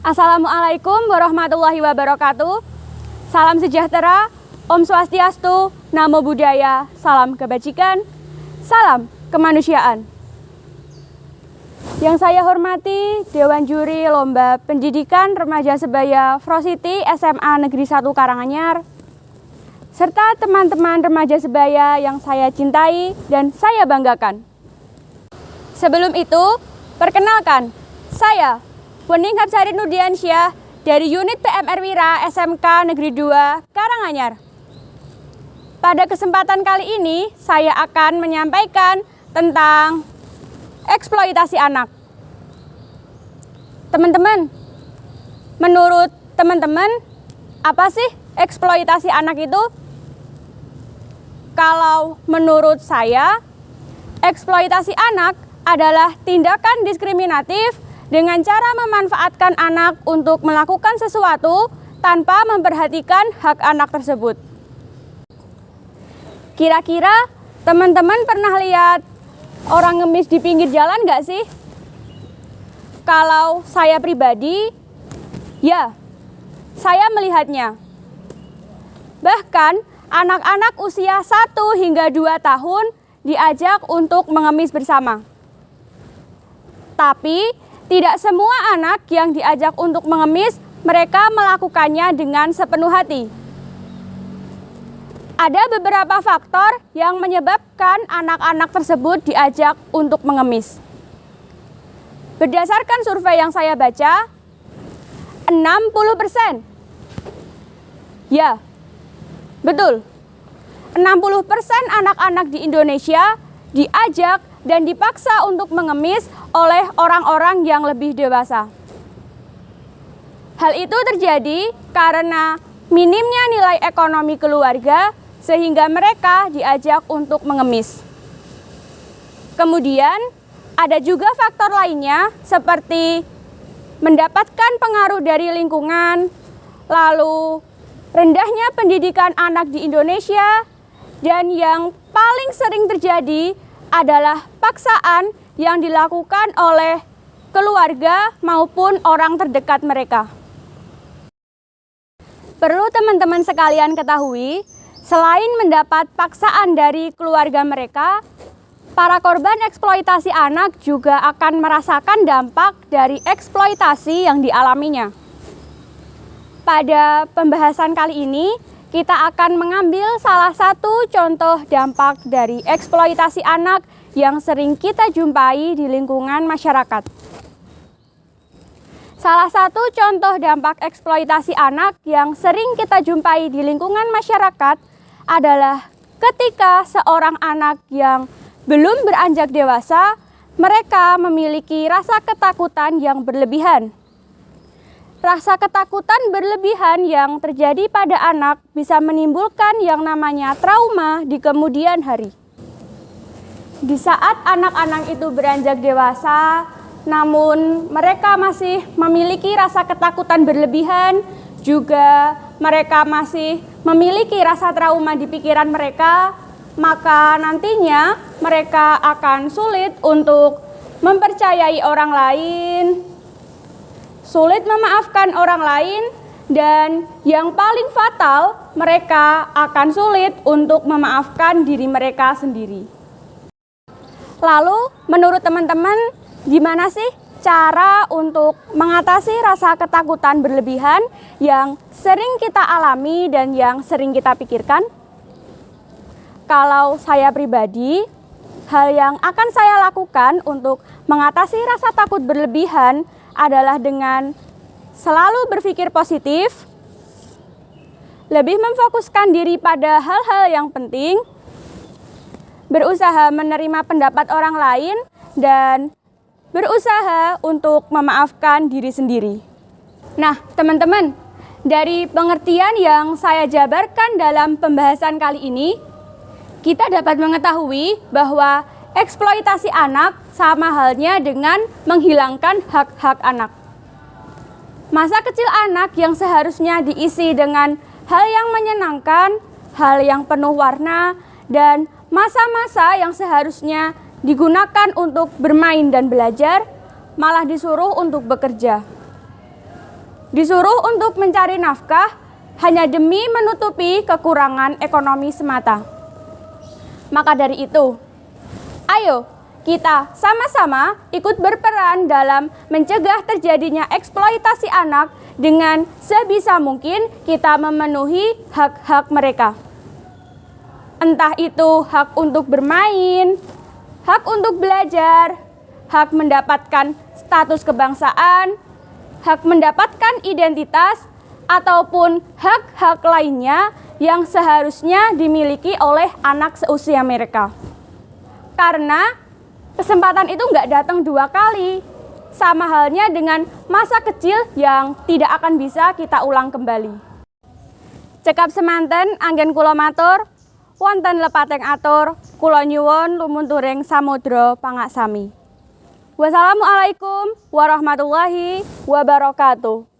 Assalamualaikum warahmatullahi wabarakatuh. Salam sejahtera, Om Swastiastu, Namo Buddhaya, salam kebajikan, salam kemanusiaan. Yang saya hormati Dewan Juri Lomba Pendidikan Remaja Sebaya Frositi SMA Negeri 1 Karanganyar, serta teman-teman remaja sebaya yang saya cintai dan saya banggakan. Sebelum itu, perkenalkan, saya Wening Hapsari Nurdiansyah dari unit PMR Wira SMK Negeri 2 Karanganyar. Pada kesempatan kali ini, saya akan menyampaikan tentang eksploitasi anak. Teman-teman, menurut teman-teman, apa sih eksploitasi anak itu? Kalau menurut saya, eksploitasi anak adalah tindakan diskriminatif dengan cara memanfaatkan anak untuk melakukan sesuatu tanpa memperhatikan hak anak tersebut. Kira-kira teman-teman pernah lihat orang ngemis di pinggir jalan nggak sih? Kalau saya pribadi, ya, saya melihatnya. Bahkan anak-anak usia 1 hingga 2 tahun diajak untuk mengemis bersama. Tapi tidak semua anak yang diajak untuk mengemis, mereka melakukannya dengan sepenuh hati. Ada beberapa faktor yang menyebabkan anak-anak tersebut diajak untuk mengemis. Berdasarkan survei yang saya baca, 60%. Ya, betul. 60% anak-anak di Indonesia diajak dan dipaksa untuk mengemis oleh orang-orang yang lebih dewasa. Hal itu terjadi karena minimnya nilai ekonomi keluarga sehingga mereka diajak untuk mengemis. Kemudian ada juga faktor lainnya seperti mendapatkan pengaruh dari lingkungan, lalu rendahnya pendidikan anak di Indonesia, dan yang paling sering terjadi adalah paksaan yang dilakukan oleh keluarga maupun orang terdekat mereka. Perlu teman-teman sekalian ketahui, selain mendapat paksaan dari keluarga mereka, para korban eksploitasi anak juga akan merasakan dampak dari eksploitasi yang dialaminya. Pada pembahasan kali ini, kita akan mengambil salah satu contoh dampak dari eksploitasi anak yang sering kita jumpai di lingkungan masyarakat. Salah satu contoh dampak eksploitasi anak yang sering kita jumpai di lingkungan masyarakat adalah ketika seorang anak yang belum beranjak dewasa, mereka memiliki rasa ketakutan yang berlebihan. Rasa ketakutan berlebihan yang terjadi pada anak bisa menimbulkan yang namanya trauma di kemudian hari. Di saat anak-anak itu beranjak dewasa, namun mereka masih memiliki rasa ketakutan berlebihan, juga mereka masih memiliki rasa trauma di pikiran mereka, maka nantinya mereka akan sulit untuk mempercayai orang lain, sulit memaafkan orang lain, dan yang paling fatal, mereka akan sulit untuk memaafkan diri mereka sendiri. Lalu, menurut teman-teman, gimana sih cara untuk mengatasi rasa ketakutan berlebihan yang sering kita alami dan yang sering kita pikirkan? Kalau saya pribadi, hal yang akan saya lakukan untuk mengatasi rasa takut berlebihan adalah dengan selalu berpikir positif, lebih memfokuskan diri pada hal-hal yang penting, berusaha menerima pendapat orang lain, dan berusaha untuk memaafkan diri sendiri. Nah, teman-teman, dari pengertian yang saya jabarkan dalam pembahasan kali ini, kita dapat mengetahui bahwa eksploitasi anak sama halnya dengan menghilangkan hak-hak anak. Masa kecil anak yang seharusnya diisi dengan hal yang menyenangkan, hal yang penuh warna, dan masa-masa yang seharusnya digunakan untuk bermain dan belajar, malah disuruh untuk bekerja. disuruh untuk mencari nafkah hanya demi menutupi kekurangan ekonomi semata. Maka dari itu, ayo kita sama-sama ikut berperan dalam mencegah terjadinya eksploitasi anak dengan sebisa mungkin kita memenuhi hak-hak mereka. Entah itu hak untuk bermain, hak untuk belajar, hak mendapatkan status kebangsaan, hak mendapatkan identitas, ataupun hak-hak lainnya yang seharusnya dimiliki oleh anak seusia mereka. Karena kesempatan itu nggak datang dua kali, sama halnya dengan masa kecil yang tidak akan bisa kita ulang kembali. Cekap semanten anggen kula matur, wonten lepateng atur, kula nyuwun lumunturing samudra pangaksami. Wassalamualaikum warahmatullahi wabarakatuh.